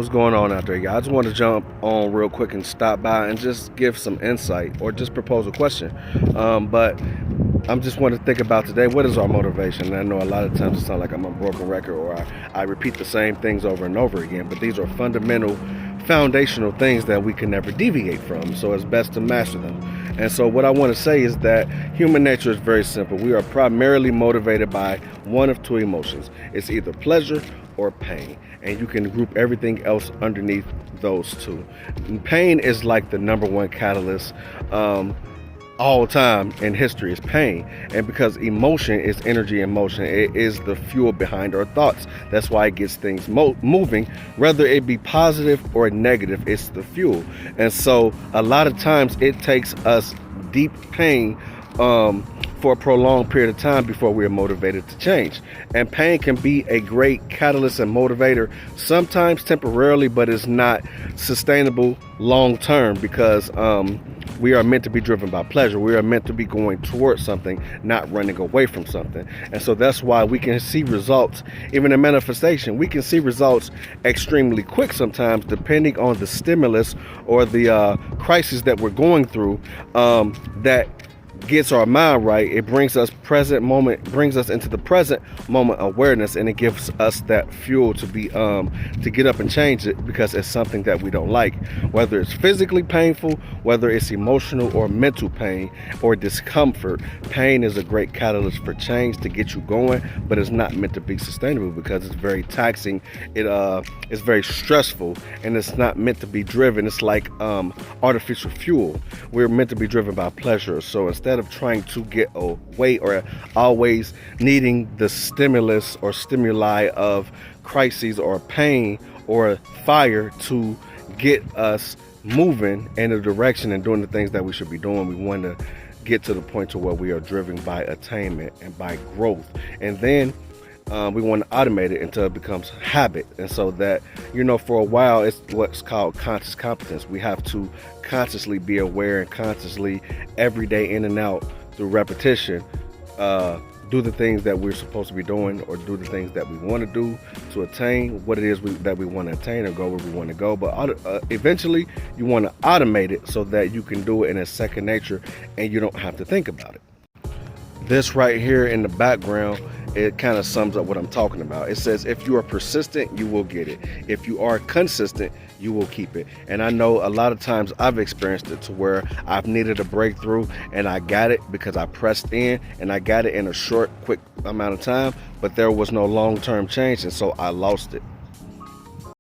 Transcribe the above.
What's going on out there, y'all? I just want to jump on real quick and stop by and just give some insight or just propose a question. But I'm just want to think about today, what is our motivation? And I know a lot of times it sounds like I'm a broken record or I repeat the same things over and over again, but these are fundamental, foundational things that we can never deviate from. So it's best to master them. And so what I want to say is that human nature is very simple. We are primarily motivated by one of two emotions. It's either pleasure or pain, and you can group everything else underneath those two. And pain is like the number one catalyst all time in history is pain. And because emotion is energy in motion, it is the fuel behind our thoughts. That's why it gets things moving, whether it be positive or negative. It's the fuel. And so a lot of times it takes us deep pain for a prolonged period of time before we are motivated to change. And pain can be a great catalyst and motivator, sometimes temporarily, but it's not sustainable long term, because we are meant to be driven by pleasure. We are meant to be going towards something, not running away from something. And so that's why we can see results, even in manifestation. We can see results extremely quick sometimes, depending on the stimulus or the crisis that we're going through, that gets our mind right. It brings us into the present moment awareness, and it gives us that fuel to be to get up and change it, because it's something that we don't like, whether it's physically painful, whether it's emotional or mental pain or discomfort. Pain is a great catalyst for change to get you going, but it's not meant to be sustainable because it's very taxing. It's very stressful, and it's not meant to be driven. It's like artificial fuel. We're meant to be driven by pleasure. So instead of trying to get away or always needing the stimulus or stimuli of crises or pain or fire to get us moving in a direction and doing the things that we should be doing, we want to get to the point to where we are driven by attainment and by growth. And then we want to automate it until it becomes habit. And so that, for a while, it's what's called conscious competence. We have to consciously be aware and consciously every day, in and out, through repetition, do the things that we're supposed to be doing, or do the things that we want to do to attain what it is that we want to attain, or go where we want to go. But eventually you want to automate it so that you can do it in a second nature and you don't have to think about it. This right here in the background, it kind of sums up what I'm talking about. It says, if you are persistent, you will get it. If you are consistent, you will keep it. And I know a lot of times I've experienced it to where I've needed a breakthrough and I got it because I pressed in, and I got it in a short, quick amount of time, but there was no long-term change, and so I lost it.